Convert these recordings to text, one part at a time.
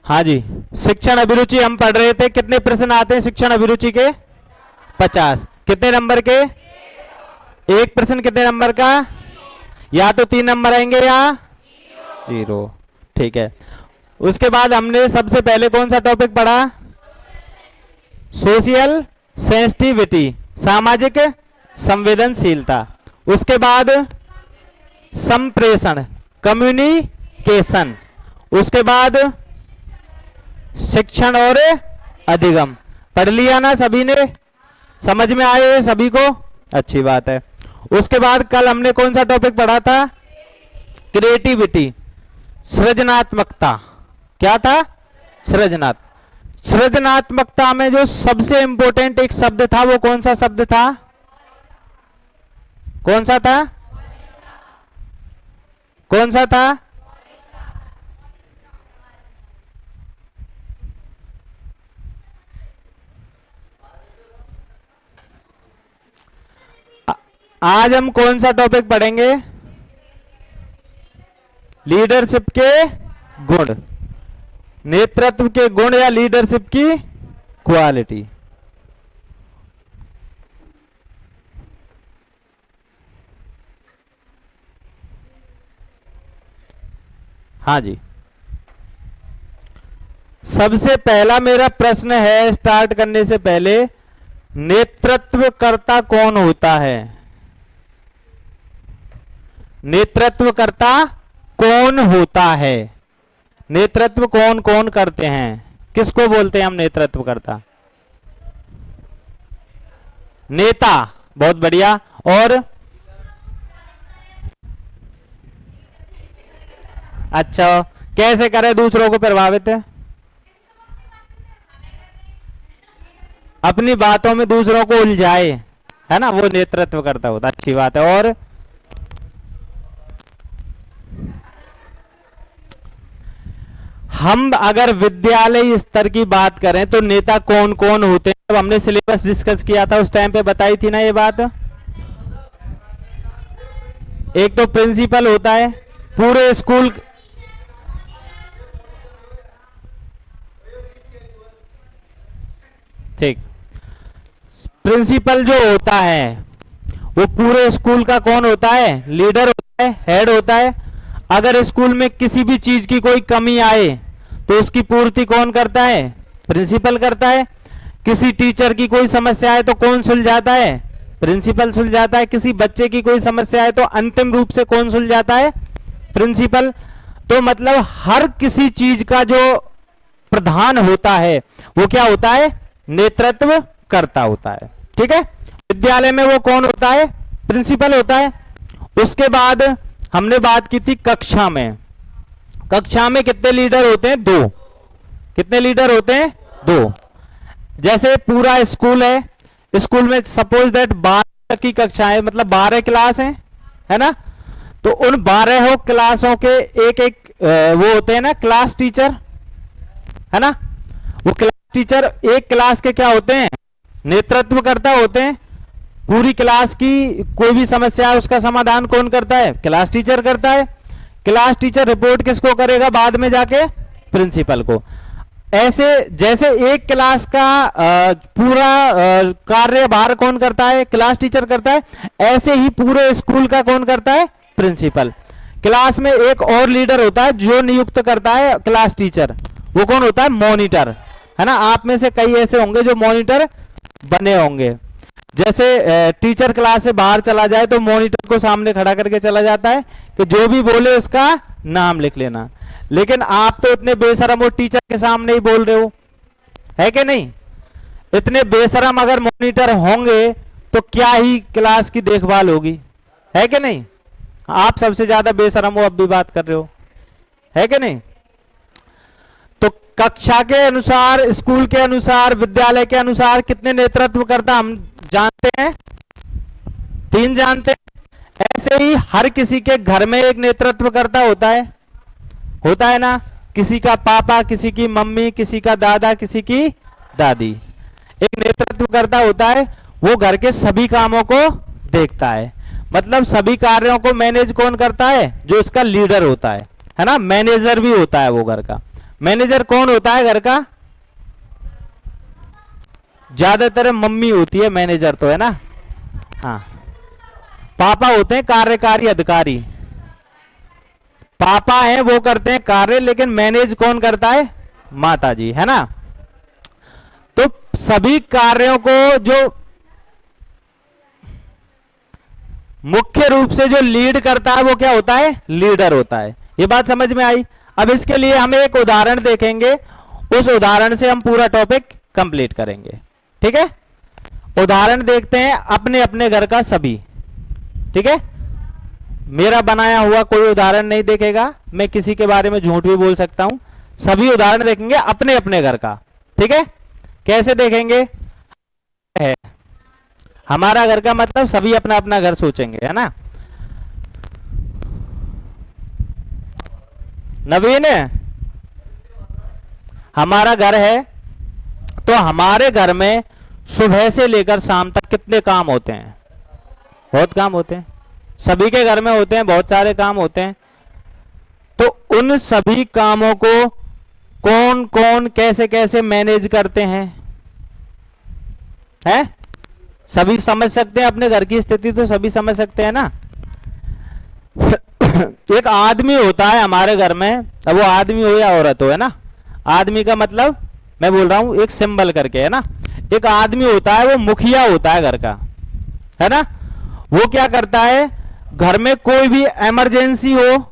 हाँ जी, शिक्षण अभिरुचि हम पढ़ रहे थे। कितने प्रश्न आते हैं शिक्षण अभिरुचि के? 50। कितने नंबर के? एक प्रश्न कितने नंबर का? या तो 3 नंबर आएंगे या 0। ठीक है। उसके बाद हमने सबसे पहले कौन सा टॉपिक पढ़ा? सोशल सेंसिटिविटी, सामाजिक संवेदनशीलता। उसके बाद संप्रेषण, कम्युनिकेशन। उसके बाद शिक्षण और अधिगम। पढ़ लिया ना सभी ने? समझ में आए सभी को? अच्छी बात है। उसके बाद कल हमने कौन सा टॉपिक पढ़ा था? क्रिएटिविटी, सृजनात्मकता। क्या था? सृजनात्मकता में जो सबसे इंपॉर्टेंट एक शब्द था वो कौन सा शब्द था? कौन सा था? कौन सा था? आज हम कौन सा टॉपिक पढ़ेंगे? लीडरशिप के गुण, नेतृत्व के गुण या लीडरशिप की क्वालिटी। हाँ जी, सबसे पहला मेरा प्रश्न है स्टार्ट करने से पहले, नेतृत्वकर्ता कौन होता है? नेतृत्वकर्ता कौन होता है? नेतृत्व कौन कौन करते हैं? किसको बोलते हैं हम नेतृत्वकर्ता? नेता। बहुत बढ़िया। और अच्छा, कैसे करे दूसरों को प्रभावित? अपनी बातों में दूसरों को उलझाए, है ना, वो नेतृत्वकर्ता होता। अच्छी बात है। और हम अगर विद्यालय स्तर की बात करें तो नेता कौन कौन होते हैं? जब हमने सिलेबस डिस्कस किया था उस टाइम पे बताई थी ना ये बात। एक तो प्रिंसिपल होता है पूरे स्कूल। ठीक, प्रिंसिपल जो होता है वो पूरे स्कूल का कौन होता है? लीडर होता है, हेड होता है। अगर स्कूल में किसी भी चीज की कोई कमी आए तो उसकी पूर्ति कौन करता है? प्रिंसिपल करता है। किसी टीचर की कोई समस्या है तो कौन सुलझाता है? प्रिंसिपल सुलझाता है। किसी बच्चे की कोई समस्या है तो अंतिम रूप से कौन सुलझाता है? प्रिंसिपल। तो मतलब हर किसी चीज का जो प्रधान होता है वो क्या होता है? नेतृत्व करता होता है। ठीक है। विद्यालय में वो कौन होता है? प्रिंसिपल होता है। उसके बाद हमने बात की थी कक्षा में। कक्षा में कितने लीडर होते हैं? 2। कितने लीडर होते हैं? 2। जैसे पूरा स्कूल है, स्कूल में सपोज दैट 12 की कक्षा है, मतलब 12 क्लास हैं, है ना। तो उन 12 क्लासों के एक एक वो होते हैं ना क्लास टीचर, है ना। वो क्लास टीचर एक क्लास के क्या होते हैं? नेतृत्वकर्ता होते हैं। पूरी क्लास की कोई भी समस्या है उसका समाधान कौन करता है? क्लास टीचर करता है। क्लास टीचर रिपोर्ट किसको करेगा बाद में जाके? प्रिंसिपल को। ऐसे जैसे एक क्लास का पूरा कार्यभार कौन करता है? क्लास टीचर करता है। ऐसे ही पूरे स्कूल का कौन करता है? प्रिंसिपल। क्लास में एक और लीडर होता है जो नियुक्त करता है क्लास टीचर, वो कौन होता है? मॉनिटर, है ना। आप में से कई ऐसे होंगे जो मॉनिटर बने होंगे। जैसे टीचर क्लास से बाहर चला जाए तो मॉनिटर को सामने खड़ा करके चला जाता है कि जो भी बोले उसका नाम लिख लेना। लेकिन आप तो इतने बेशरम हो, टीचर के सामने ही बोल रहे हो, है कि नहीं? इतने बेशरम अगर मॉनिटर होंगे तो क्या ही क्लास की देखभाल होगी, है कि नहीं? आप सबसे ज्यादा बेशरम हो, अब भी बात कर रहे हो, है कि नहीं? तो कक्षा के अनुसार, स्कूल के अनुसार, विद्यालय के अनुसार कितने नेतृत्वकर्ता हम जानते हैं? 3 जानते हैं। ऐसे ही हर किसी के घर में एक नेतृत्वकर्ता होता है ना। किसी का पापा, किसी की मम्मी, किसी का दादा, किसी की दादी। एक नेतृत्वकर्ता होता है, वो घर के सभी कामों को देखता है। मतलब सभी कार्यों को मैनेज कौन करता है? जो इसका लीडर होता है ना। मैनेजर भी होता है वो घर का। मैनेजर कौन होता है घर का? ज्यादातर मम्मी होती है मैनेजर, तो है ना। हाँ, पापा होते हैं कार्यकारी अधिकारी। पापा हैं वो करते हैं कार्य, लेकिन मैनेज कौन करता है? माता जी, है ना। तो सभी कार्यों को जो मुख्य रूप से जो लीड करता है वो क्या होता है? लीडर होता है। ये बात समझ में आई? अब इसके लिए हम एक उदाहरण देखेंगे, उस उदाहरण से हम पूरा टॉपिक कंप्लीट करेंगे। ठीक है, उदाहरण देखते हैं अपने अपने घर का सभी। ठीक है, मेरा बनाया हुआ कोई उदाहरण नहीं देखेगा, मैं किसी के बारे में झूठ भी बोल सकता हूं। सभी उदाहरण देखेंगे अपने अपने घर का। ठीक है, कैसे देखेंगे? है हमारा घर का मतलब सभी अपना अपना घर सोचेंगे, है ना। नवीन, हमारा घर है, तो हमारे घर में सुबह से लेकर शाम तक कितने काम होते हैं? बहुत काम होते हैं, सभी के घर में होते हैं, बहुत सारे काम होते हैं। तो उन सभी कामों को कौन कौन कैसे कैसे मैनेज करते हैं? है सभी समझ सकते हैं, अपने घर की स्थिति तो सभी समझ सकते हैं ना। एक आदमी होता है हमारे घर में, अब वो आदमी हो या औरत हो, है ना। आदमी का मतलब मैं बोल रहा हूं एक सिंबल करके, है ना। एक आदमी होता है, वो मुखिया होता है घर का, है ना। वो क्या करता है, घर में कोई भी इमरजेंसी हो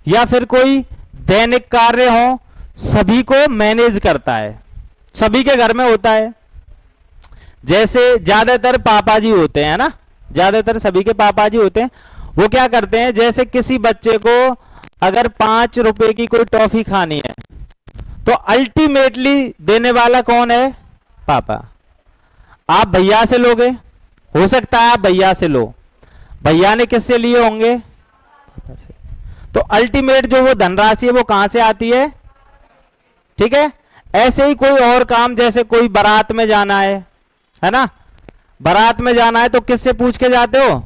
या फिर कोई दैनिक कार्य हो, सभी को मैनेज करता है। सभी के घर में होता है। जैसे ज्यादातर पापा जी होते हैं ना, ज्यादातर सभी के पापा जी होते हैं। वो क्या करते हैं, जैसे किसी बच्चे को अगर 5 रुपए की कोई टॉफी खानी है, तो अल्टीमेटली देने वाला कौन है? पापा। आप भैया से लोगे, हो सकता है आप भैया से लो, भैया ने किससे लिए होंगे? पापा से। तो अल्टीमेट जो वो धनराशि है वो कहां से आती है? ठीक है, ऐसे ही कोई और काम, जैसे कोई बारात में जाना है ना। बारात में जाना है तो किससे पूछ के जाते हो?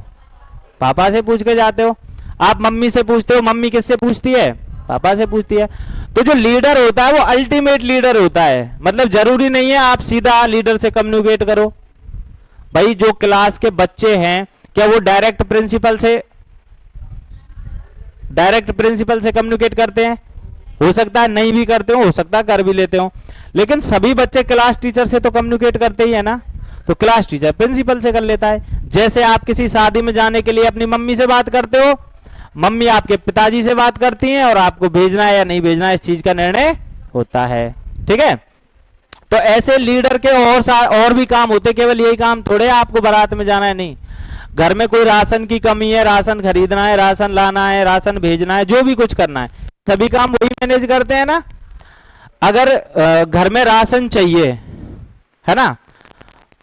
पापा से पूछ के जाते हो। आप मम्मी से पूछते हो, मम्मी किससे पूछती है? पापा से पूछती है। तो जो लीडर होता है वो अल्टीमेट लीडर होता है। मतलब जरूरी नहीं है आप सीधा लीडर से कम्युनिकेट करो। भाई जो क्लास के बच्चे हैं, क्या वो डायरेक्ट प्रिंसिपल से कम्युनिकेट करते हैं? हो सकता है नहीं भी करते हो सकता है कर भी लेते हो, लेकिन सभी बच्चे क्लास टीचर से तो कम्युनिकेट करते ही है ना। तो क्लास टीचर प्रिंसिपल से कर लेता है। जैसे आप किसी शादी में जाने के लिए अपनी मम्मी से बात करते हो, मम्मी आपके पिताजी से बात करती हैं, और आपको भेजना है या नहीं भेजना है इस चीज का निर्णय होता है। ठीक है, तो ऐसे लीडर के और भी काम होते, केवल यही काम थोड़े आपको बारात में जाना है, नहीं। घर में कोई राशन की कमी है, राशन खरीदना है, राशन लाना है, राशन भेजना है, जो भी कुछ करना है, सभी काम वही मैनेज करते हैं ना। अगर घर में राशन चाहिए, है ना,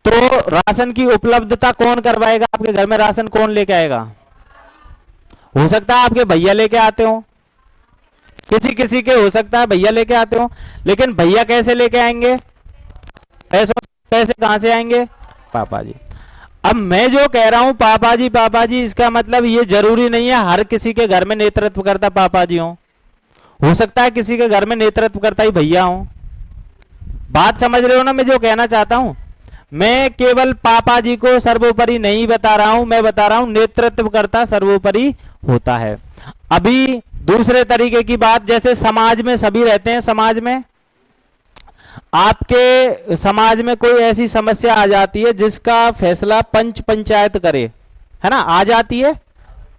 तो राशन की उपलब्धता कौन करवाएगा? आपके घर में राशन कौन लेके आएगा? हो सकता है आपके भैया लेके आते हो, किसी किसी के हो सकता है भैया लेके आते हो, लेकिन भैया कैसे लेके आएंगे? पैसे कहां से आएंगे? पापा जी। अब मैं जो कह रहा हूं पापा जी, इसका मतलब ये जरूरी नहीं है हर किसी के घर में नेतृत्व करता पापा जी हो सकता है किसी के घर में नेतृत्व करता ही भैया हो। बात समझ रहे हो ना मैं जो कहना चाहता हूं? मैं केवल पापा जी को सर्वोपरि नहीं बता रहा हूं, मैं बता रहा हूं नेतृत्व करता सर्वोपरि होता है। अभी दूसरे तरीके की बात, जैसे समाज में सभी रहते हैं, समाज में आपके समाज में कोई ऐसी समस्या आ जाती है जिसका फैसला पंच पंचायत करे, है ना, आ जाती है,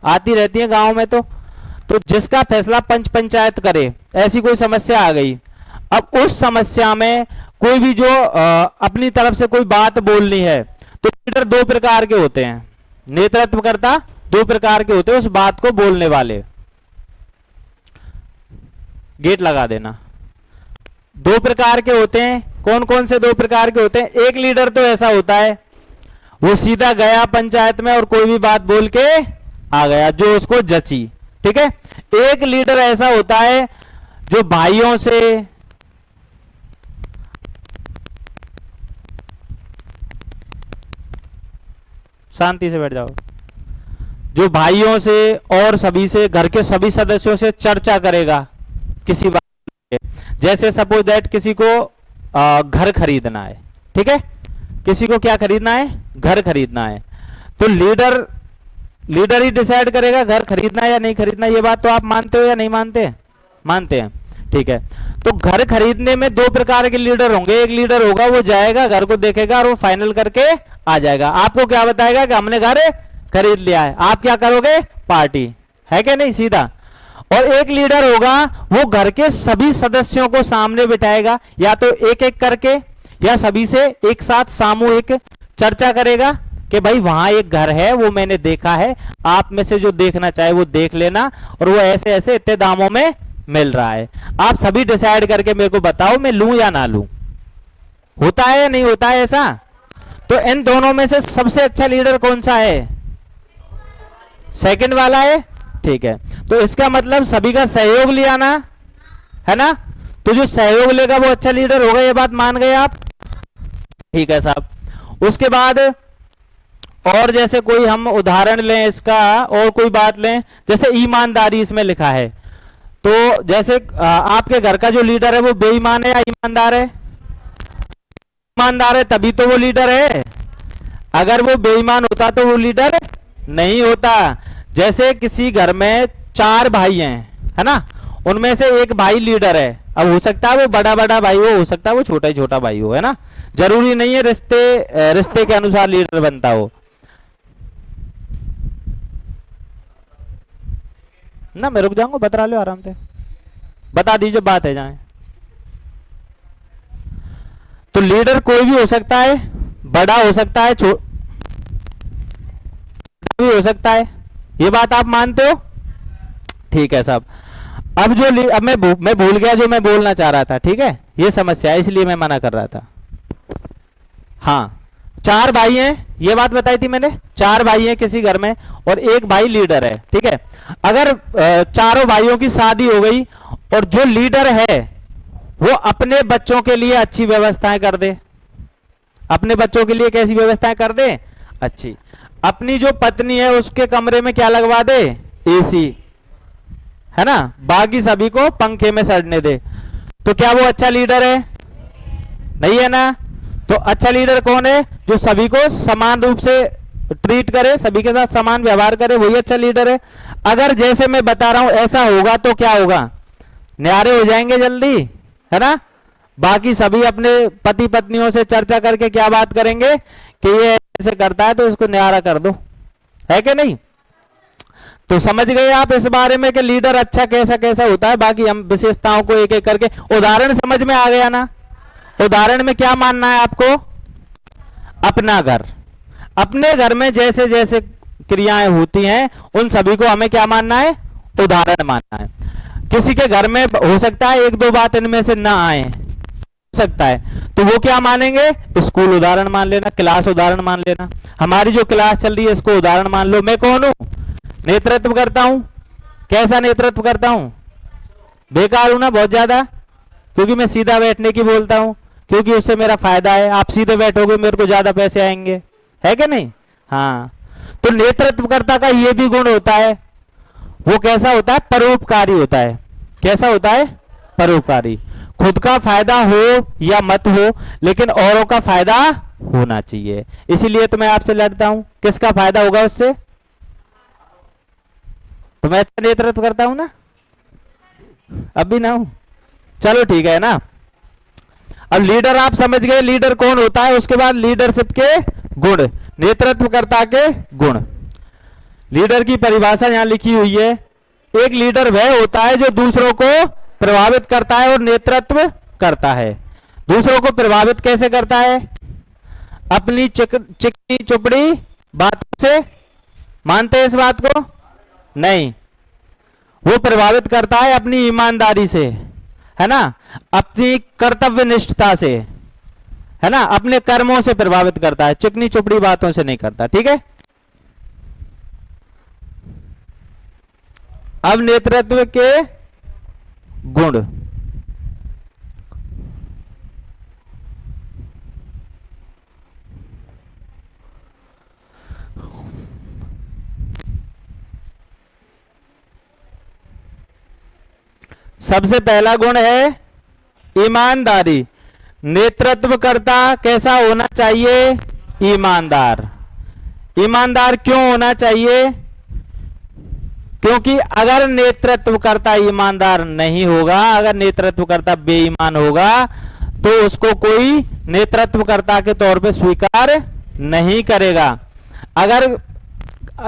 आती रहती है गांव में। तो जिसका फैसला पंच पंचायत करे, ऐसी कोई समस्या आ गई। अब उस समस्या में कोई भी जो अपनी तरफ से कोई बात बोलनी है, तो लीडर 2 प्रकार के होते हैं, नेतृत्वकर्ता 2 प्रकार के होते हैं उस बात को बोलने वाले। गेट लगा देना। 2 प्रकार के होते हैं। कौन कौन से 2 प्रकार के होते हैं? एक लीडर तो ऐसा होता है, वो सीधा गया पंचायत में और कोई भी बात बोल के आ गया जो उसको जची। ठीक है। एक लीडर ऐसा होता है जो भाइयों से, शांति से बैठ जाओ, जो भाइयों से और सभी से, घर के सभी सदस्यों से चर्चा करेगा किसी बात पे। जैसे सपोज दैट किसी को घर खरीदना है, ठीक है, किसी को क्या खरीदना है, घर खरीदना है, तो लीडर लीडर ही डिसाइड करेगा घर खरीदना है या नहीं खरीदना। ये बात तो आप मानते हो या नहीं मानते? मानते हैं, ठीक है। तो घर खरीदने में दो प्रकार के लीडर होंगे। एक लीडर होगा वो जाएगा घर को देखेगा और वो फाइनल करके आ जाएगा, आपको क्या बताएगा कि हमने घर खरीद लिया है। आप क्या करोगे? पार्टी, है क्या नहीं, सीधा। और एक लीडर होगा वो घर के सभी सदस्यों को सामने बिठाएगा, या तो एक एक करके या सभी से एक साथ सामूहिक चर्चा करेगा कि भाई वहां एक घर है वो मैंने देखा है, आप में से जो देखना चाहे वो देख लेना, और वो ऐसे ऐसे इतने दामों में मिल रहा है, आप सभी डिसाइड करके मेरे को बताओ मैं लूं या ना लूं। होता है या नहीं होता है ऐसा? तो इन दोनों में से सबसे अच्छा लीडर कौन सा है? सेकंड वाला है, ठीक है। तो इसका मतलब सभी का सहयोग लिया ना, है ना, तो जो सहयोग लेगा वो अच्छा लीडर होगा, ये बात मान गए आप? ठीक है साहब। उसके बाद और जैसे कोई हम उदाहरण लें इसका, और कोई बात लें, जैसे ईमानदारी इसमें लिखा है, तो जैसे आपके घर का जो लीडर है वो बेईमान है या ईमानदार है? ईमानदार है तभी तो वो लीडर है, अगर वो बेईमान होता तो वो लीडर नहीं होता। जैसे किसी घर में 4 भाई हैं, है ना, उनमें से एक भाई लीडर है, अब हो सकता है वो बड़ा बड़ा भाई हो सकता है वो छोटा ही छोटा भाई हो, है ना, जरूरी नहीं है रिश्ते के अनुसार लीडर बनता हो ना। मैं रुक जाऊंगा, बता लो आराम से, बता दीजिए बात है जाए। तो लीडर कोई भी हो सकता है, बड़ा हो सकता है, छोटा भी हो सकता है, ये बात आप मानते हो? ठीक है साहब। अब अब मैं भूल गया जो मैं बोलना चाह रहा था, ठीक है, ये समस्या है इसलिए मैं मना कर रहा था। हाँ, 4 भाई हैं, ये बात बताई थी मैंने, 4 भाई हैं किसी घर में और एक भाई लीडर है, ठीक है। अगर चारों भाइयों की शादी हो गई और जो लीडर है वो अपने बच्चों के लिए अच्छी व्यवस्थाएं कर दे, अपने बच्चों के लिए कैसी व्यवस्थाएं कर दे? अच्छी। अपनी जो पत्नी है उसके कमरे में क्या लगवा दे? एसी, है ना, बाकी सभी को पंखे में सड़ने दे, तो क्या वो अच्छा लीडर है? नहीं है ना। तो अच्छा लीडर कौन है? जो सभी को समान रूप से ट्रीट करे, सभी के साथ समान व्यवहार करे, वही अच्छा लीडर है। अगर जैसे मैं बता रहा हूं ऐसा होगा तो क्या होगा? न्यारे हो जाएंगे जल्दी, है ना। बाकी सभी अपने पति पत्नियों से चर्चा करके क्या बात करेंगे कि ये ऐसे करता है तो इसको न्यारा कर दो, है कि नहीं। तो समझ गए आप इस बारे में कि लीडर अच्छा कैसा कैसा होता है। बाकी हम विशेषताओं को एक एक करके, उदाहरण समझ में आ गया ना। उदाहरण में क्या मानना है आपको? अपना घर, अपने घर में जैसे जैसे क्रियाएं होती हैं उन सभी को हमें क्या मानना है? उदाहरण मानना है। किसी के घर में हो सकता है 1-2 बात इनमें से ना आए, हो सकता है, तो वो क्या मानेंगे? स्कूल उदाहरण मान लेना, क्लास उदाहरण मान लेना। हमारी जो क्लास चल रही है इसको उदाहरण मान लो। मैं कौन हूं? नेतृत्व करता हूं। कैसा नेतृत्व करता हूं? बेकार हूं ना बहुत ज्यादा, क्योंकि मैं सीधा बैठने की बोलता हूं, क्योंकि उससे मेरा फायदा है। आप सीधे बैठोगे मेरे को ज्यादा पैसे आएंगे, है कि नहीं। हाँ, तो नेतृत्वकर्ता का ये भी गुण होता है, वो कैसा होता है? परोपकारी होता है। कैसा होता है? परोपकारी। खुद का फायदा हो या मत हो, लेकिन औरों का फायदा होना चाहिए। इसीलिए तो मैं आपसे लड़ता हूं, किसका फायदा होगा उससे? तो मैं अच्छा नेतृत्व करता हूं ना, अब भी ना हूं, चलो ठीक है ना। अब लीडर आप समझ गए लीडर कौन होता है। उसके बाद लीडरशिप के गुण, नेतृत्वकर्ता के गुण। लीडर की परिभाषा यहां लिखी हुई है। एक लीडर वह होता है जो दूसरों को प्रभावित करता है और नेतृत्व करता है। दूसरों को प्रभावित कैसे करता है? अपनी चिकनी चुपड़ी बातों से। मानते हैं इस बात को? नहीं, वो प्रभावित करता है अपनी ईमानदारी से, है ना, अपनी कर्तव्य निष्ठता से, है ना, अपने कर्मों से प्रभावित करता है, चिकनी चुपड़ी बातों से नहीं करता। ठीक है। अब नेतृत्व के गुण। सबसे पहला गुण है ईमानदारी। नेतृत्वकर्ता कैसा होना चाहिए? ईमानदार। ईमानदार क्यों होना चाहिए? क्योंकि अगर नेतृत्वकर्ता ईमानदार नहीं होगा, अगर नेतृत्वकर्ता बेईमान होगा, तो उसको कोई नेतृत्वकर्ता के तौर पे स्वीकार नहीं करेगा। अगर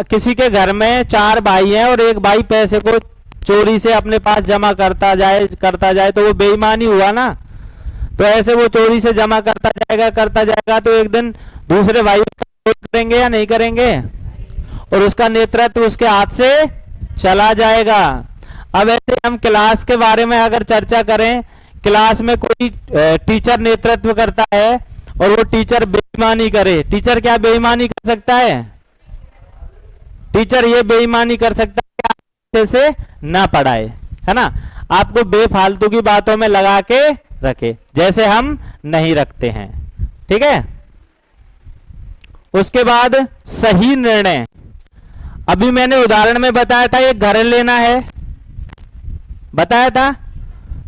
किसी के घर में 4 भाई हैं और एक भाई पैसे को चोरी से अपने पास जमा करता जाए तो वो बेईमानी हुआ ना। तो ऐसे वो चोरी से जमा करता जाएगा तो एक दिन दूसरे भाई करेंगे या नहीं करेंगे, और उसका नेतृत्व उसके हाथ से चला जाएगा। अब ऐसे हम क्लास के बारे में अगर चर्चा करें, क्लास में कोई टीचर नेतृत्व करता है और वो टीचर बेईमानी करे, टीचर क्या बेईमानी कर सकता है? टीचर ये बेईमानी कर सकता है कि अच्छे से ना पढ़ाए, है ना, आपको बेफालतू की बातों में लगा के रखे, जैसे हम नहीं रखते हैं। ठीक है। उसके बाद सही निर्णय। अभी मैंने उदाहरण में बताया था एक घर लेना है, बताया था।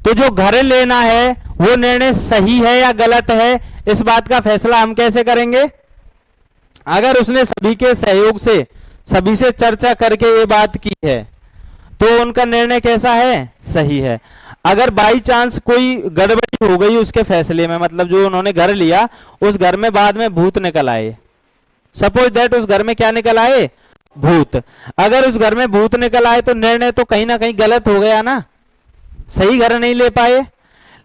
तो जो घर लेना है वो निर्णय सही है या गलत है, इस बात का फैसला हम कैसे करेंगे? अगर उसने सभी के सहयोग से, सभी से चर्चा करके ये बात की है तो उनका निर्णय कैसा है? सही है। अगर बाई चांस कोई गड़बड़ी हो गई उसके फैसले में, मतलब जो उन्होंने घर लिया उस घर में बाद में भूत निकल आए, सपोज दैट उस घर में क्या निकल आए? भूत। अगर उस घर में भूत निकल आए तो निर्णय तो कहीं ना कहीं गलत हो गया ना, सही घर नहीं ले पाए।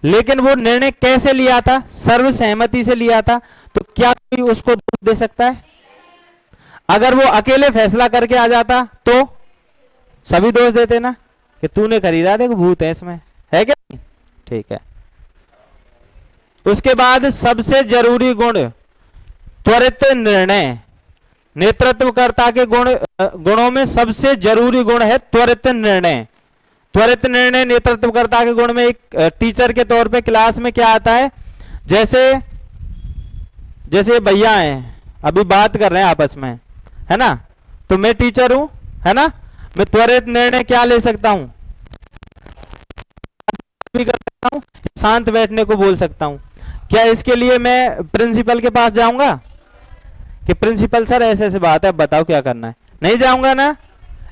लेकिन वो निर्णय कैसे लिया था? सर्वसहमति से लिया था। तो क्या कोई उसको दोष दे सकता है? अगर वो अकेले फैसला करके आ जाता तो सभी दोष देते ना कि तूने खरीदा, देखो भूत है इसमें, है क्या नहीं? ठीक है। उसके बाद सबसे जरूरी गुण त्वरित निर्णय। नेतृत्वकर्ता के गुणों में सबसे जरूरी गुण है त्वरित निर्णय। त्वरित निर्णय नेतृत्वकर्ता के गुण में एक टीचर के तौर पे क्लास में क्या आता है? जैसे भैया हैं, अभी बात कर रहे हैं आपस में, है ना, तो मैं टीचर हूं, है ना, मैं त्वरित निर्णय क्या ले सकता हूं? भी कर सकता हूं, शांत बैठने को बोल सकता हूं। क्या इसके लिए मैं प्रिंसिपल के पास जाऊंगा कि प्रिंसिपल सर ऐसे ऐसे बात है, अब बताओ क्या करना है? नहीं जाऊंगा ना।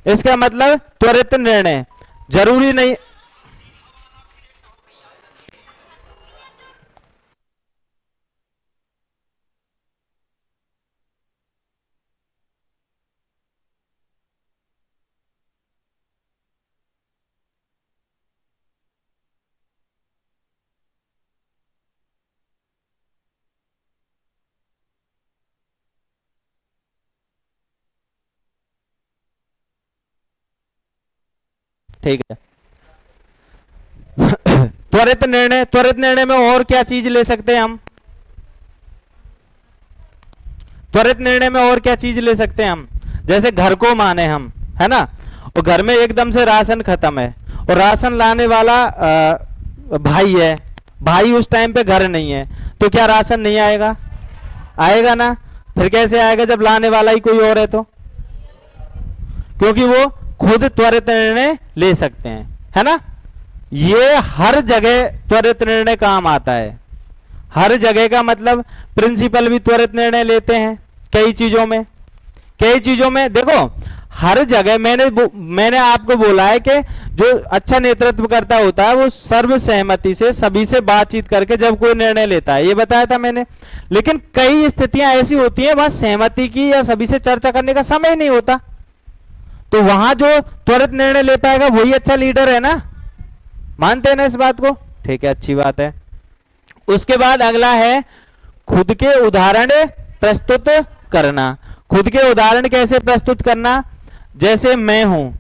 इसका मतलब त्वरित निर्णय। जरूरी नहीं, ठीक है। त्वरित निर्णय, त्वरित निर्णय में और क्या चीज ले सकते हैं हम? त्वरित निर्णय में और क्या चीज ले सकते हैं हम? जैसे घर को माने हम, है ना, और घर में एकदम से राशन खत्म है और राशन लाने वाला भाई है, भाई उस टाइम पे घर नहीं है, तो क्या राशन नहीं आएगा? आएगा ना। फिर कैसे आएगा जब लाने वाला ही कोई और है तो? क्योंकि वो खुद त्वरित निर्णय ले सकते हैं, है ना। ये हर जगह त्वरित निर्णय काम आता है। हर जगह का मतलब प्रिंसिपल भी त्वरित निर्णय लेते हैं कई चीजों में। कई चीजों में देखो, हर जगह मैंने आपको बोला है कि जो अच्छा नेतृत्व करता होता है वो सर्वसहमति से सभी से बातचीत करके जब कोई निर्णय लेता है, ये बताया था मैंने। लेकिन कई स्थितियां ऐसी होती हैं वहां सहमति की या सभी से चर्चा करने का समय नहीं होता, तो वहां जो त्वरित निर्णय ले पाएगा वही अच्छा लीडर है ना। मानते हैं ना इस बात को? ठीक है, अच्छी बात है। उसके बाद अगला है खुद के उदाहरण प्रस्तुत करना। खुद के उदाहरण कैसे प्रस्तुत करना? जैसे मैं हूं,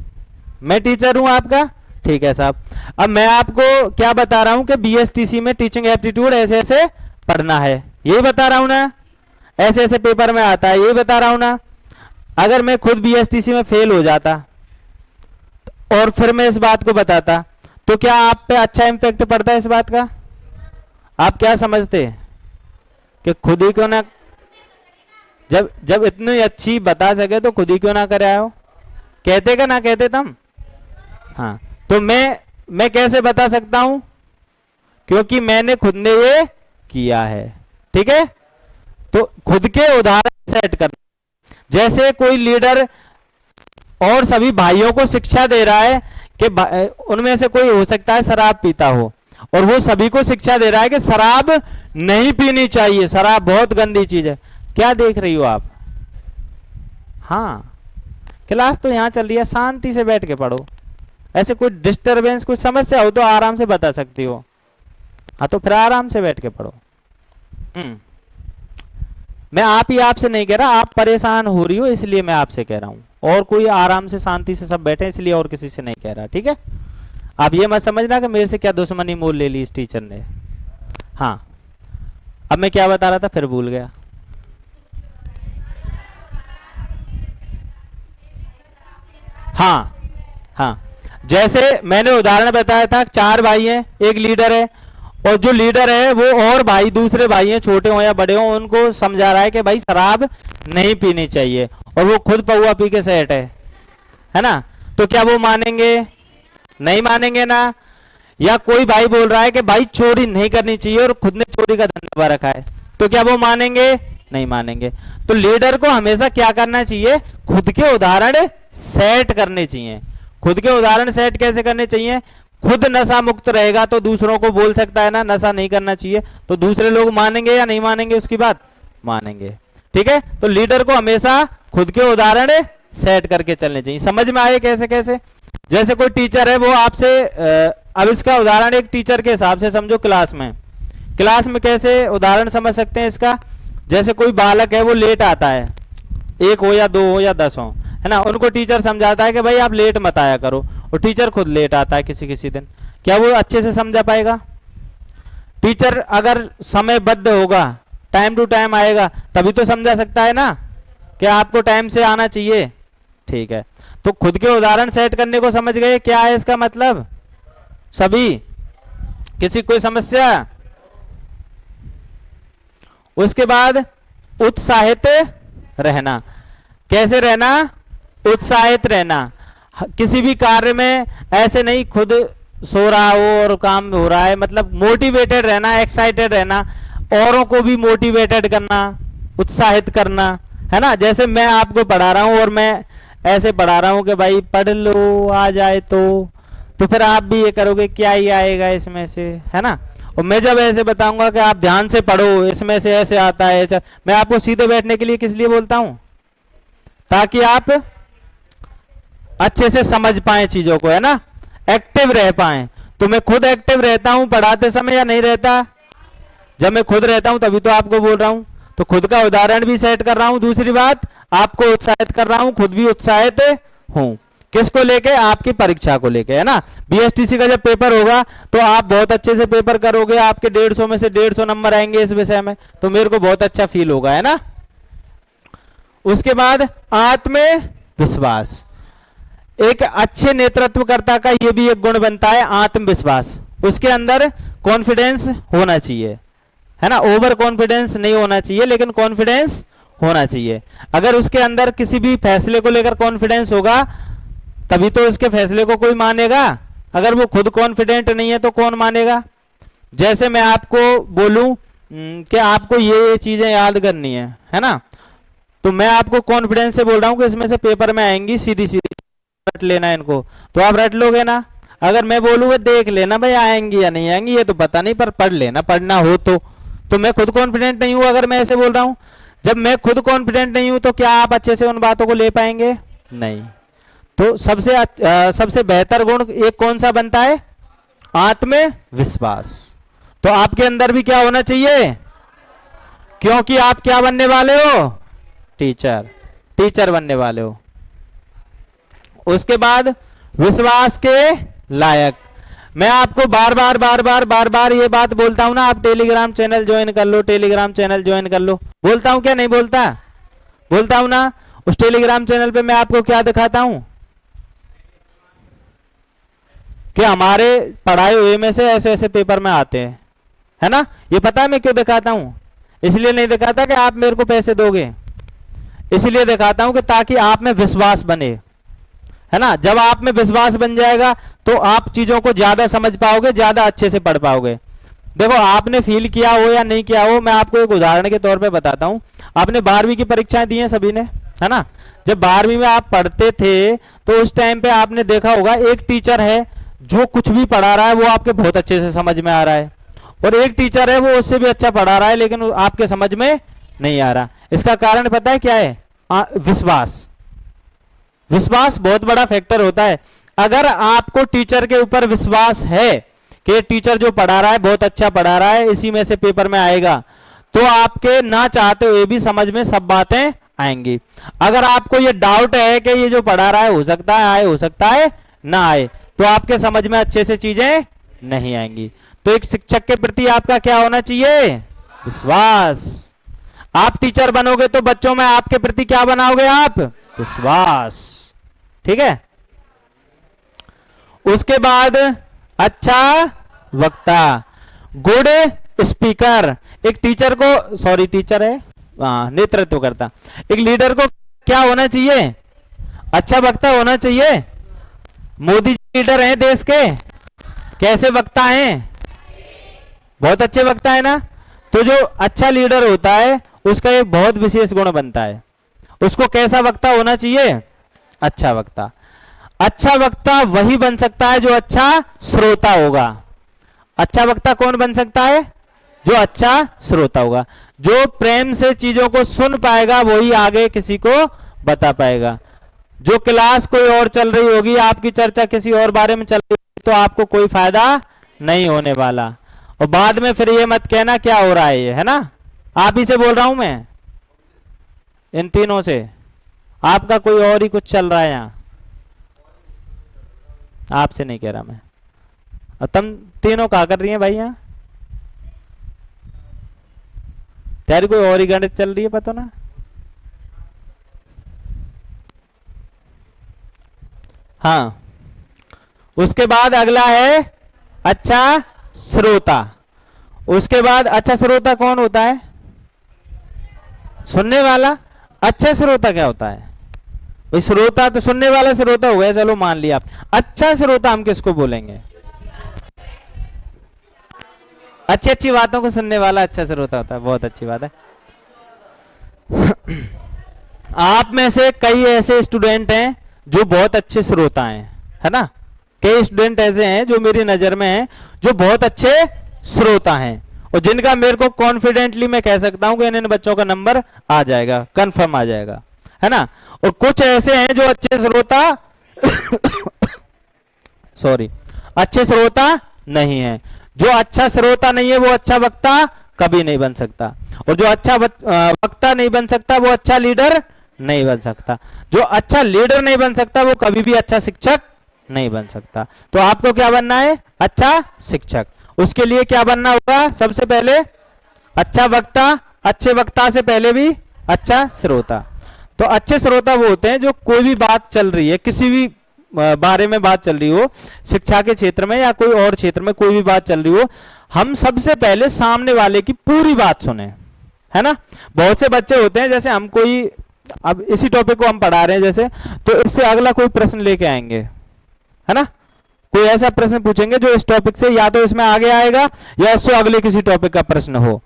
मैं टीचर हूं आपका, ठीक है साहब, अब मैं आपको क्या बता रहा हूं कि बीएसटीसी में टीचिंग एप्टीट्यूड ऐसे ऐसे पढ़ना है, यही बता रहा हूं ना, ऐसे ऐसे पेपर में आता है, यही बता रहा हूं ना। अगर मैं खुद बीएसटीसी में फेल हो जाता और फिर मैं इस बात को बताता तो क्या आप पे अच्छा इंपैक्ट पड़ता है इस बात का? आप क्या समझते हैं कि खुद ही क्यों ना, जब इतनी अच्छी बता सके तो खुद ही क्यों ना करे हो? कहते का ना कहते तुम? हाँ, तो मैं कैसे बता सकता हूं? क्योंकि मैंने खुद ने ये किया है। ठीक है, तो खुद के उदाहरण सेट कर, जैसे कोई लीडर और सभी भाइयों को शिक्षा दे रहा है कि उनमें से कोई हो सकता है शराब पीता हो, और वो सभी को शिक्षा दे रहा है कि शराब नहीं पीनी चाहिए, शराब बहुत गंदी चीज है। क्या देख रही हो आप? हाँ, क्लास तो यहां चल रही है, शांति से बैठ के पढ़ो। ऐसे कोई डिस्टरबेंस, कोई समस्या हो तो आराम से बता सकती हो। हाँ, तो फिर आराम से बैठ के पढ़ो। मैं आप ही आपसे नहीं कह रहा, आप परेशान हो रही हो इसलिए मैं आपसे कह रहा हूं, और कोई आराम से शांति से सब बैठे इसलिए और किसी से नहीं कह रहा। ठीक है, आप ये मत समझना कि मेरे से क्या दुश्मनी मोल ले ली इस टीचर ने। हाँ, अब मैं क्या बता रहा था फिर भूल गया। हाँ हाँ, जैसे मैंने उदाहरण बताया था, 4 भाई हैं, एक लीडर है, और जो लीडर है वो और भाई दूसरे भाई हैं, छोटे हो या बड़े हो, उनको समझा रहा है कि भाई शराब नहीं पीनी चाहिए, और वो खुद पौआ पी के सेट है ना। तो क्या वो मानेंगे? नहीं मानेंगे ना। या कोई भाई बोल रहा है कि भाई चोरी नहीं करनी चाहिए, और खुद ने चोरी का धंधा रखा है, तो क्या वो मानेंगे? नहीं मानेंगे। तो लीडर को हमेशा क्या करना चाहिए? खुद के उदाहरण सेट करने चाहिए। खुद के उदाहरण सेट कैसे करने चाहिए? खुद नशा मुक्त रहेगा तो दूसरों को बोल सकता है ना नशा नहीं करना चाहिए, तो दूसरे लोग मानेंगे या नहीं मानेंगे? उसकी बात मानेंगे। ठीक है, तो लीडर को हमेशा खुद के उदाहरण सेट करके चलने चाहिए। समझ में आए कैसे कैसे? जैसे कोई टीचर है, वो आपसे अब इसका उदाहरण एक टीचर के हिसाब से समझो। क्लास में कैसे उदाहरण समझ सकते हैं इसका? जैसे कोई बालक है, वो लेट आता है, 1 हो या 2 हो या 10 हो, है ना, उनको टीचर समझाता है कि भाई आप लेट मत आया करो, और टीचर खुद लेट आता है किसी किसी दिन। क्या वो अच्छे से समझा पाएगा? टीचर अगर समयबद्ध होगा, टाइम टू टाइम आएगा, तभी तो समझा सकता है ना कि आपको टाइम से आना चाहिए। ठीक है, तो खुद के उदाहरण सेट करने को समझ गए? क्या है इसका मतलब? सभी? किसी कोई समस्या? उसके बाद उत्साहित रहना। कैसे रहना? उत्साहित रहना। किसी भी कार्य में ऐसे नहीं खुद सो रहा हो और काम हो रहा है, मतलब मोटिवेटेड रहना, एक्साइटेड रहना, औरों को भी मोटिवेटेड करना, उत्साहित करना, है ना। जैसे मैं आपको पढ़ा रहा हूं और मैं ऐसे पढ़ा रहा हूं कि भाई पढ़ लो, आ जाए तो फिर आप भी ये करोगे क्या ही आएगा इसमें से, है ना। और मैं जब ऐसे बताऊंगा कि आप ध्यान से पढ़ो, इसमें से ऐसे आता है, ऐसा, मैं आपको सीधे बैठने के लिए किस लिए बोलता हूं? ताकि आप अच्छे से समझ पाए चीजों को, है ना, एक्टिव रह पाए। तो मैं खुद एक्टिव रहता हूं पढ़ाते समय या नहीं रहता? जब मैं खुद रहता हूं तभी तो आपको बोल रहा हूं। तो खुद का उदाहरण भी सेट कर रहा हूं, दूसरी बात आपको उत्साहित कर रहा हूं, खुद भी उत्साहित हूं। किसको लेके? आपकी परीक्षा को लेके, है ना। बीएसटीसी का जब पेपर होगा तो आप बहुत अच्छे से पेपर करोगे, आपके 150 में से 150 नंबर आएंगे इस विषय में, तो मेरे को बहुत अच्छा फील होगा, है ना। उसके बाद आत्मविश्वास। एक अच्छे नेतृत्वकर्ता का यह भी एक गुण बनता है, आत्मविश्वास। उसके अंदर कॉन्फिडेंस होना चाहिए, है ना। ओवर कॉन्फिडेंस नहीं होना चाहिए, लेकिन कॉन्फिडेंस होना चाहिए। अगर उसके अंदर किसी भी फैसले को लेकर कॉन्फिडेंस होगा तभी तो उसके फैसले को कोई मानेगा। अगर वो खुद कॉन्फिडेंट नहीं है तो कौन मानेगा? जैसे मैं आपको बोलूं कि आपको ये चीजें याद करनी है ना, तो मैं आपको कॉन्फिडेंस से बोल रहा हूं कि इसमें से पेपर में आएंगी, सीधी सीधी रट लेना इनको, तो आप रट लोगे ना। अगर मैं बोलूँ देख लेना भाई आएंगी या नहीं आएंगी ये तो पता नहीं, पर पढ़ लेना, पढ़ना हो तो मैं खुद कॉन्फिडेंट नहीं हूं अगर मैं ऐसे बोल रहा हूं। जब मैं खुद कॉन्फिडेंट नहीं हूं तो क्या आप अच्छे से उन बातों को ले पाएंगे? नहीं। तो सबसे बेहतर गुण एक कौन सा बनता है? आत्मविश्वास। तो आपके अंदर भी क्या होना चाहिए? क्योंकि आप क्या बनने वाले हो? टीचर बनने वाले हो। उसके बाद विश्वास के लायक। मैं आपको बार बार ये बात बोलता हूं ना, आप टेलीग्राम चैनल ज्वाइन कर लो, टेलीग्राम चैनल ज्वाइन कर लो, बोलता हूं क्या नहीं बोलता? बोलता हूं ना। उस टेलीग्राम चैनल पे मैं आपको क्या दिखाता हूं कि हमारे पढ़ाए हुए में से ऐसे ऐसे पेपर में आते हैं, है ना। ये पता है मैं क्यों दिखाता हूं? इसलिए नहीं दिखाता कि आप मेरे को पैसे दोगे, इसलिए दिखाता हूं कि ताकि आप में विश्वास बने, है ना। जब आप में विश्वास बन जाएगा तो आप चीजों को ज्यादा समझ पाओगे, ज्यादा अच्छे से पढ़ पाओगे। देखो आपने फील किया हो या नहीं किया हो, मैं आपको एक उदाहरण के तौर पे बताता हूं। आपने 12वीं की परीक्षाएं दी हैं सभी ने, है ना? जब 12वीं में आप पढ़ते थे तो उस टाइम पे आपने देखा होगा एक टीचर है जो कुछ भी पढ़ा रहा है वो आपके बहुत अच्छे से समझ में आ रहा है, और एक टीचर है वो उससे भी अच्छा पढ़ा रहा है लेकिन आपके समझ में नहीं आ रहा। इसका कारण पता है क्या है? विश्वास। विश्वास बहुत बड़ा फैक्टर होता है। अगर आपको टीचर के ऊपर विश्वास है कि टीचर जो पढ़ा रहा है बहुत अच्छा पढ़ा रहा है, इसी में से पेपर में आएगा, तो आपके ना चाहते हुए भी समझ में सब बातें आएंगी। अगर आपको ये डाउट है कि ये जो पढ़ा रहा है हो सकता है आए, हो सकता है ना आए, तो आपके समझ में अच्छे से चीजें नहीं आएंगी। तो एक शिक्षक के प्रति आपका क्या होना चाहिए? विश्वास। आप टीचर बनोगे तो बच्चों में आपके प्रति क्या बनाओगे आप? विश्वास। ठीक है। उसके बाद अच्छा वक्ता, गुड स्पीकर। एक टीचर को, सॉरी टीचर है, नेतृत्व करता, एक लीडर को क्या होना चाहिए? अच्छा वक्ता होना चाहिए। मोदी जी लीडर हैं देश के, कैसे वक्ता हैं? बहुत अच्छे वक्ता है ना। तो जो अच्छा लीडर होता है उसका एक बहुत विशेष गुण बनता है। उसको कैसा वक्ता होना चाहिए? अच्छा वक्ता। अच्छा वक्ता वही बन सकता है जो अच्छा श्रोता होगा। अच्छा वक्ता कौन बन सकता है? जो अच्छा श्रोता होगा, जो प्रेम से चीजों को सुन पाएगा, वही आगे किसी को बता पाएगा। जो क्लास कोई और चल रही होगी, आपकी चर्चा किसी और बारे में चल रही होगी, तो आपको कोई फायदा नहीं होने वाला। और बाद में फिर ये मत कहना क्या हो रहा है ये, है ना? आप ही से बोल रहा हूं मैं, इन तीनों से। आपका कोई और ही कुछ चल रहा है यहां, आपसे नहीं कह रहा मैं। और तुम तीनों क्या कर रही हैं भाई यहां? तेरी कोई और ही गणित चल रही है, पता ना? हाँ। उसके बाद अगला है अच्छा श्रोता। उसके बाद अच्छा श्रोता कौन होता है? सुनने वाला। अच्छा श्रोता क्या होता है भाई? श्रोता तो सुनने वाला श्रोता हो गया, चलो मान लिया आप। अच्छा श्रोता हम किसको बोलेंगे? अच्छी अच्छी बातों को सुनने वाला अच्छा श्रोता होता है। बहुत अच्छी बात है। आप में से कई ऐसे स्टूडेंट हैं जो बहुत अच्छे श्रोता हैं, है ना? कई स्टूडेंट ऐसे हैं जो मेरी नजर में हैं जो बहुत अच्छे श्रोता हैं, और जिनका मेरे को कॉन्फिडेंटली मैं कह सकता हूं कि इन बच्चों का नंबर आ जाएगा, कंफर्म आ जाएगा, है ना? और कुछ ऐसे हैं जो अच्छे श्रोता सॉरी अच्छे श्रोता नहीं है। जो अच्छा श्रोता नहीं है वो अच्छा वक्ता कभी नहीं बन सकता, और जो अच्छा वक्ता नहीं बन सकता वो अच्छा लीडर नहीं बन सकता। जो अच्छा लीडर नहीं बन सकता वो कभी भी अच्छा शिक्षक नहीं बन सकता। तो आपको क्या बनना है? अच्छा शिक्षक। उसके लिए क्या बनना होगा? सबसे पहले अच्छा वक्ता, अच्छे वक्ता से पहले भी अच्छा श्रोता। तो अच्छे श्रोता वो होते हैं जो कोई भी बात चल रही है, किसी भी बारे में बात चल रही हो, शिक्षा के क्षेत्र में या कोई और क्षेत्र में कोई भी बात चल रही हो, हम सबसे पहले सामने वाले की पूरी बात सुने, है ना? बहुत से बच्चे होते हैं, जैसे हम कोई, अब इसी टॉपिक को हम पढ़ा रहे हैं जैसे, तो इससे अगला कोई प्रश्न लेके आएंगे, है ना? कोई ऐसा प्रश्न पूछेंगे जो इस टॉपिक से या तो इसमें आगे आएगा या इससे अगले किसी टॉपिक का प्रश्न हो।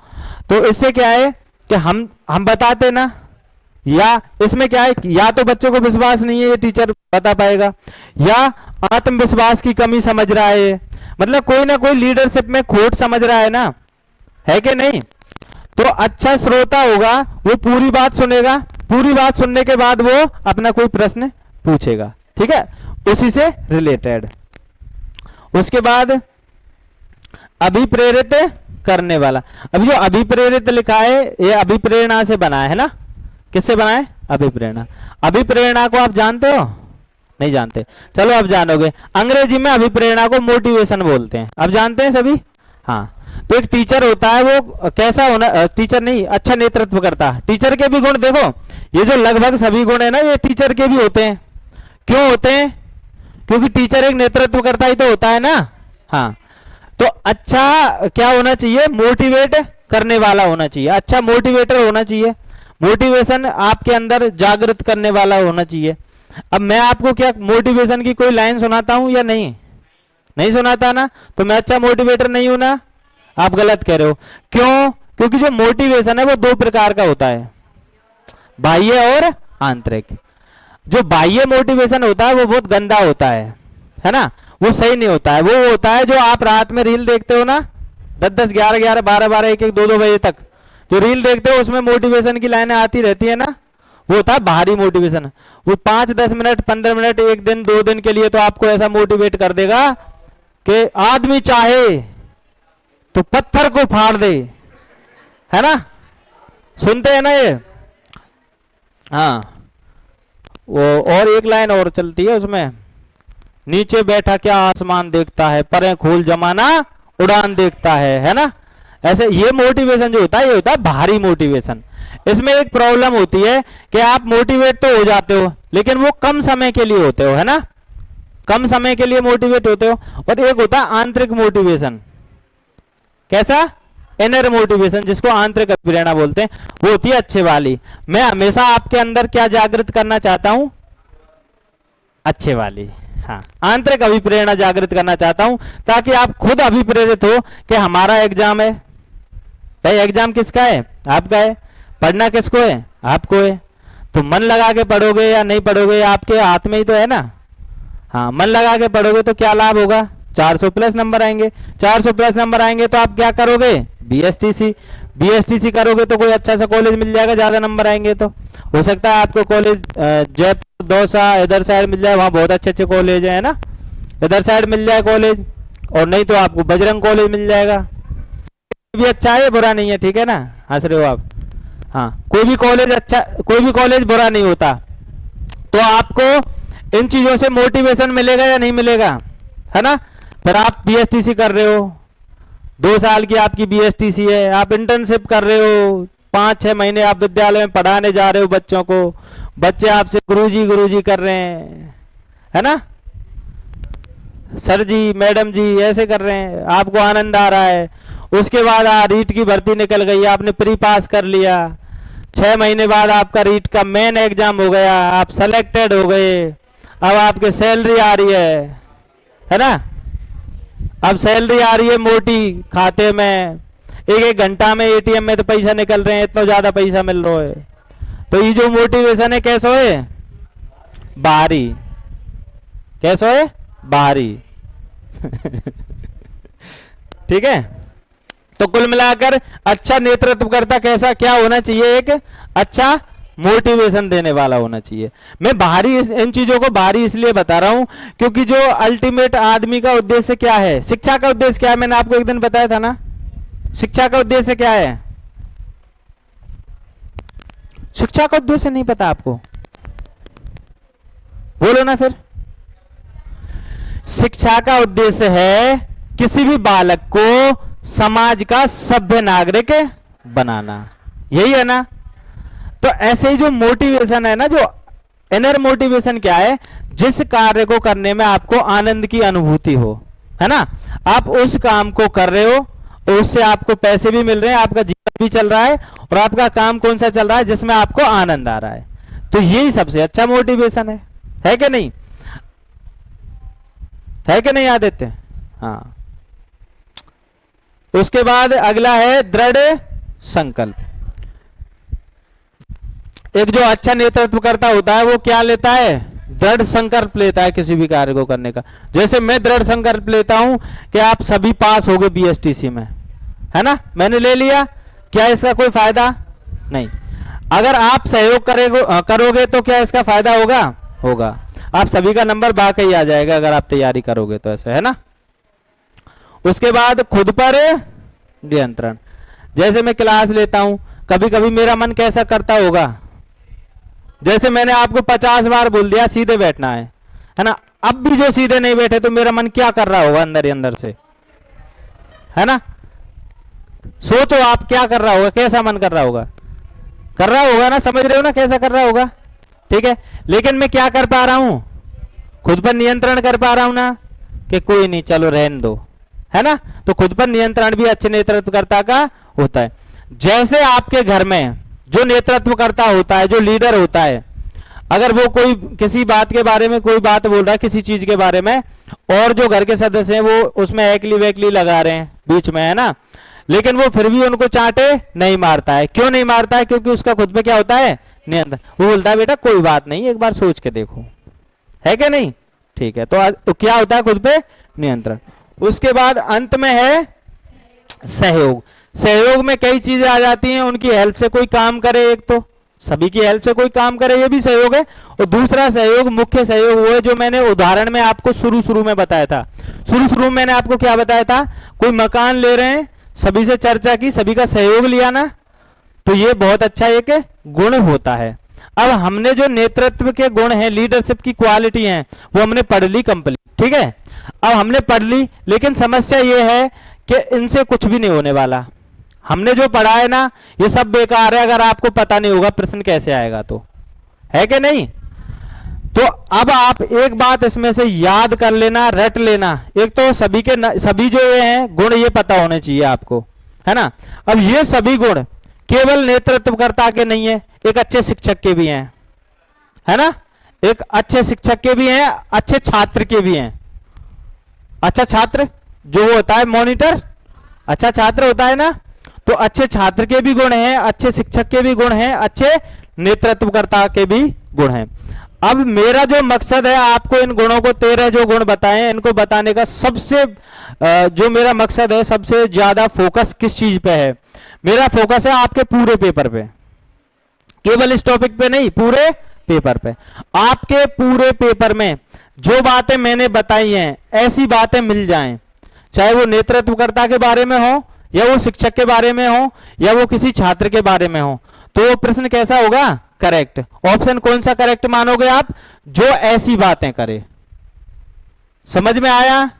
तो इससे क्या है कि हम बताते ना, या इसमें क्या है, या तो बच्चों को विश्वास नहीं है ये टीचर बता पाएगा, या आत्मविश्वास की कमी समझ रहा है, मतलब कोई ना कोई लीडरशिप में खोट समझ रहा है ना, है कि नहीं? तो अच्छा श्रोता होगा, वो पूरी बात सुनेगा, पूरी बात सुनने के बाद वो अपना कोई प्रश्न पूछेगा, ठीक है, उसी से रिलेटेड। उसके बाद अभिप्रेरित करने वाला। अभी जो अभिप्रेरित लिखा है ये अभिप्रेरणा से बना है ना? किससे बना है? अभिप्रेरणा। अभिप्रेरणा को आप जानते हो? नहीं जानते? चलो अब जानोगे। अंग्रेजी में अभिप्रेरणा को मोटिवेशन बोलते हैं, अब जानते हैं सभी? हाँ। तो एक टीचर होता है, वो कैसा होना, टीचर नहीं, अच्छा नेतृत्व करता है। टीचर के भी गुण देखो, ये जो लगभग सभी गुण है ना, ये टीचर के भी होते हैं। क्यों होते हैं? क्योंकि टीचर एक नेतृत्व करता ही तो होता है ना। हाँ। तो अच्छा क्या होना चाहिए? मोटिवेट करने वाला होना चाहिए, अच्छा मोटिवेटर होना चाहिए, मोटिवेशन आपके अंदर जागृत करने वाला होना चाहिए। अब मैं आपको क्या मोटिवेशन की कोई लाइन सुनाता हूं या नहीं? नहीं सुनाता ना, तो मैं अच्छा मोटिवेटर नहीं हूं ना? आप गलत कह रहे हो। क्यों? क्योंकि जो मोटिवेशन है वो दो प्रकार का होता है, बाह्य और आंतरिक। जो बाह्य मोटिवेशन होता है वो बहुत गंदा होता है ना, वो सही नहीं होता है। वो होता है जो आप रात में रील देखते हो ना, 10-10, 11-11, 12-12, 1-1, 2-2 बजे तक जो रील देखते हो उसमें मोटिवेशन की लाइनें आती रहती है ना, वो होता है बाहरी मोटिवेशन। वो 5-10 मिनट, 15 मिनट, 1 दिन 2 दिन के लिए तो आपको ऐसा मोटिवेट कर देगा कि आदमी चाहे तो पत्थर को फाड़ दे, है ना, सुनते हैं ना ये। हाँ, वो और एक लाइन और चलती है उसमें, नीचे बैठा क्या आसमान देखता है, परें खोल जमाना उड़ान देखता है ना। ऐसे ये मोटिवेशन जो होता है ये होता है बाहरी मोटिवेशन। इसमें एक प्रॉब्लम होती है कि आप मोटिवेट तो हो जाते हो लेकिन वो कम समय के लिए होते हो, है ना, कम समय के लिए मोटिवेट होते हो। और एक होता है आंतरिक मोटिवेशन। कैसा? इनर मोटिवेशन, जिसको आंतरिक अभिप्रेरणा बोलते हैं, वो होती है अच्छे वाली। मैं हमेशा आपके अंदर क्या जागृत करना चाहता हूं? अच्छे वाली, हाँ, आंतरिक अभिप्रेरणा जागृत करना चाहता हूं ताकि आप खुद अभिप्रेरित हो कि हमारा एग्जाम है। भाई एग्जाम किसका है? आपका है। पढ़ना किसको है? आपको है। तो मन लगा के पढ़ोगे या नहीं पढ़ोगे आपके हाथ में ही तो है ना। हाँ, मन लगा के पढ़ोगे तो क्या लाभ होगा? 400 प्लस नंबर आएंगे। 400 प्लस नंबर आएंगे तो आप क्या करोगे? बीएसटीसी। बीएसटीसी करोगे तो कोई अच्छा सा कॉलेज मिल जाएगा, ज्यादा नंबर आएंगे तो। हो सकता है आपको कॉलेज जयपुर, दौसा, इधर साइड मिल जाए, वहां बहुत अच्छे अच्छे कॉलेज है ना, इधर साइड मिल जाए कॉलेज। और नहीं तो आपको बजरंग कॉलेज मिल जाएगा, भी अच्छा है, बुरा नहीं है, ठीक है ना, हंस रहे हो आप। हाँ, कोई भी कॉलेज अच्छा, कोई भी कॉलेज बुरा नहीं होता। तो आपको इन चीजों से मोटिवेशन मिलेगा या नहीं मिलेगा, है ना। फिर आप बीएसटीसी कर रहे हो, 2 साल की आपकी बीएसटीसी है, आप इंटर्नशिप कर रहे हो, 5-6 महीने आप विद्यालय में पढ़ाने जा रहे हो बच्चों को, बच्चे आपसे गुरुजी गुरुजी कर रहे हैं, है ना, सर जी मैडम जी ऐसे कर रहे हैं, आपको आनंद आ रहा है। उसके बाद रीट की भर्ती निकल गई, आपने प्री पास कर लिया, 6 महीने बाद आपका रीट का मेन एग्जाम हो गया, आप सेलेक्टेड हो गए। अब आपके सैलरी आ रही है ना, अब सैलरी आ रही है मोटी खाते में, 1-1 घंटा में एटीएम में तो पैसा निकल रहे हैं, इतना ज्यादा पैसा मिल रहा है। तो ये जो मोटिवेशन है कैसो है? बाहरी। कैसो है? बाहरी। ठीक है। तो कुल मिलाकर अच्छा नेतृत्वकर्ता कैसा क्या होना चाहिए? एक अच्छा मोटिवेशन देने वाला होना चाहिए। मैं बाहरी इन चीजों को बाहरी इसलिए बता रहा हूं क्योंकि जो अल्टीमेट आदमी का उद्देश्य क्या है, शिक्षा का उद्देश्य क्या है, मैंने आपको एक दिन बताया था ना। शिक्षा का उद्देश्य क्या है? शिक्षा का उद्देश्य नहीं पता आपको? बोलो ना फिर। शिक्षा का उद्देश्य है किसी भी बालक को समाज का सभ्य नागरिक बनाना, यही है ना। तो ऐसे ही जो मोटिवेशन है ना, जो इनर मोटिवेशन क्या है? जिस कार्य को करने में आपको आनंद की अनुभूति हो, है ना, आप उस काम को कर रहे हो, उससे आपको पैसे भी मिल रहे हैं, आपका जीवन भी चल रहा है, और आपका काम कौन सा चल रहा है? जिसमें आपको आनंद आ रहा है। तो यही सबसे अच्छा मोटिवेशन है कि नहीं? है कि नहीं आदित्य? हाँ। उसके बाद अगला है दृढ़ संकल्प। एक जो अच्छा नेतृत्वकर्ता होता है वो क्या लेता है? दृढ़ संकल्प लेता है किसी भी कार्य को करने का। जैसे मैं दृढ़ संकल्प लेता हूं कि आप सभी पास हो गए बीएसटीसी में, है ना, मैंने ले लिया, क्या इसका कोई फायदा? नहीं। अगर आप सहयोग करोगे तो क्या इसका फायदा होगा? होगा। आप सभी का नंबर बाकी आ जाएगा अगर आप तैयारी करोगे तो, ऐसे है ना। उसके बाद खुद पर नियंत्रण। जैसे मैं क्लास लेता हूं, कभी कभी मेरा मन कैसा करता होगा, जैसे मैंने आपको 50 बार बोल दिया सीधे बैठना है ना, अब भी जो सीधे नहीं बैठे तो मेरा मन क्या कर रहा होगा अंदर ही अंदर से, है ना। सोचो आप क्या कर रहा होगा, कैसा मन कर रहा होगा? कर रहा होगा ना, समझ रहे हो ना कैसा कर रहा होगा, ठीक है। लेकिन मैं क्या कर पा रहा हूं? खुद पर नियंत्रण कर पा रहा हूं ना, कि कोई नहीं चलो रहने दो, है ना। तो खुद पर नियंत्रण भी अच्छे नेतृत्वकर्ता का होता है। जैसे आपके घर में जो नेतृत्वकर्ता होता है, जो लीडर होता है, अगर वो कोई किसी बात के बारे में कोई बात बोल रहा है, किसी चीज के बारे में, और जो घर के सदस्य हैं वो उसमें एकली वैकली लगा रहे हैं बीच में, है ना, लेकिन वो फिर भी उनको चांटे नहीं मारता है। क्यों नहीं मारता है? क्योंकि उसका खुद पे क्या होता है, नियंत्रण। वो बोलता है बेटा कोई बात नहीं, एक बार सोच के देखो, है क्या नहीं, ठीक है। तो क्या होता है, खुद पे नियंत्रण। उसके बाद अंत में है सहयोग। सहयोग में कई चीजें आ जाती हैं, उनकी हेल्प से कोई काम करे, एक तो सभी की हेल्प से कोई काम करे, ये भी सहयोग है। और दूसरा सहयोग, मुख्य सहयोग वो है जो मैंने उदाहरण में आपको शुरू में बताया था। शुरू में मैंने आपको क्या बताया था, कोई मकान ले रहे हैं, सभी से चर्चा की, सभी का सहयोग लिया ना, तो ये बहुत अच्छा एक गुण होता है। अब हमने जो नेतृत्व के गुण हैं, लीडरशिप की क्वालिटी हैं, वो हमने पढ़ ली कंप्लीट, ठीक है। अब हमने पढ़ ली, लेकिन समस्या ये है कि इनसे कुछ भी नहीं होने वाला। हमने जो पढ़ा है ना, ये सब बेकार है अगर आपको पता नहीं होगा प्रश्न कैसे आएगा, तो है कि नहीं। तो अब आप एक बात इसमें से याद कर लेना, रट लेना। एक तो सभी जो ये हैं गुण, ये पता होने चाहिए आपको, है ना। अब ये सभी गुण केवल नेतृत्वकर्ता के नहीं है, एक अच्छे शिक्षक के भी हैं, है ना। एक अच्छे शिक्षक के भी हैं, अच्छे छात्र के भी हैं। अच्छा छात्र जो वो होता है मॉनिटर, अच्छा छात्र होता है ना, तो अच्छे छात्र के भी गुण हैं, अच्छे शिक्षक के भी गुण हैं, अच्छे नेतृत्वकर्ता के भी गुण हैं। अब मेरा जो मकसद है, आपको इन गुणों को 13 जो गुण बताए हैं, इनको बताने का सबसे जो मेरा मकसद है, सबसे ज्यादा फोकस किस चीज पे है, मेरा फोकस है आपके पूरे पेपर पे, केवल इस टॉपिक पे नहीं, पूरे पेपर पे। आपके पूरे पेपर में जो बातें मैंने बताई हैं, ऐसी बातें मिल जाएं, चाहे वो नेतृत्वकर्ता के बारे में हो, या वो शिक्षक के बारे में हो, या वो किसी छात्र के बारे में हो, तो वो प्रश्न कैसा होगा, करेक्ट। ऑप्शन कौन सा करेक्ट मानोगे आप, जो ऐसी बातें करे। समझ में आया।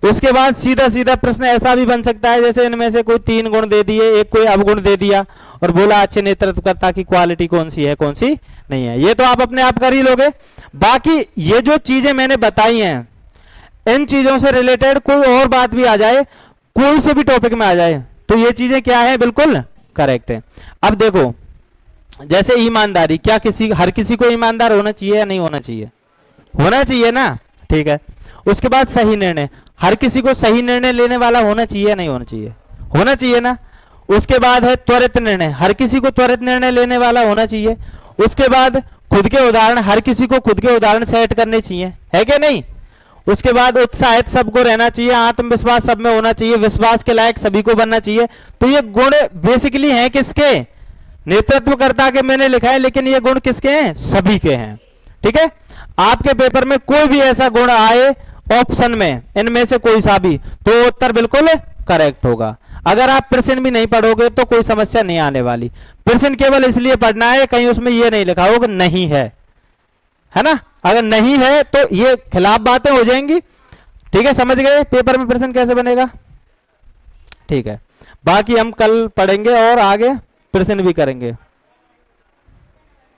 उसके बाद सीधा सीधा प्रश्न ऐसा भी बन सकता है, जैसे इनमें से कोई 3 गुण दे दिए, एक कोई अवगुण दे दिया और बोला अच्छे नेतृत्वकर्ता की क्वालिटी कौन सी है, कौन सी नहीं है। ये तो आप अपने आप कर ही लोगे। बाकी ये जो चीजें मैंने बताई हैं, इन चीजों से रिलेटेड कोई और बात भी आ जाए, कोई से भी टॉपिक में आ जाए, तो ये चीजें क्या है, बिल्कुल करेक्ट है। अब देखो, जैसे ईमानदारी, क्या हर किसी को ईमानदार होना चाहिए या नहीं होना चाहिए, होना चाहिए ना, ठीक है। उसके बाद सही निर्णय, हर किसी को सही निर्णय लेने वाला होना चाहिए या नहीं होना चाहिए, होना चाहिए ना। उसके बाद है त्वरित निर्णय, हर किसी को त्वरित निर्णय लेने वाला होना चाहिए। उसके बाद खुद के उदाहरण, हर किसी को खुद के उदाहरण सेट करने चाहिए, है क्या नहीं। उसके बाद उत्साहित सबको रहना चाहिए, आत्मविश्वास सब में होना चाहिए, विश्वास के लायक सभी को बनना चाहिए। तो ये गुण बेसिकली हैं किसके, नेतृत्वकर्ता के मैंने लिखा है, लेकिन ये गुण किसके हैं, सभी के हैं, ठीक है। आपके पेपर में कोई भी ऐसा गुण आए ऑप्शन में, इनमें से कोई सा भी, तो उत्तर बिल्कुल करेक्ट होगा। अगर आप प्रश्न भी नहीं पढ़ोगे तो कोई समस्या नहीं आने वाली। प्रश्न केवल इसलिए पढ़ना है, कहीं उसमें ये नहीं लिखा होगा नहीं है ना। अगर नहीं है तो ये खिलाफ बातें हो जाएंगी, ठीक है। समझ गए पेपर में प्रश्न कैसे बनेगा, ठीक है। बाकी हम कल पढ़ेंगे और आगे प्रश्न भी करेंगे।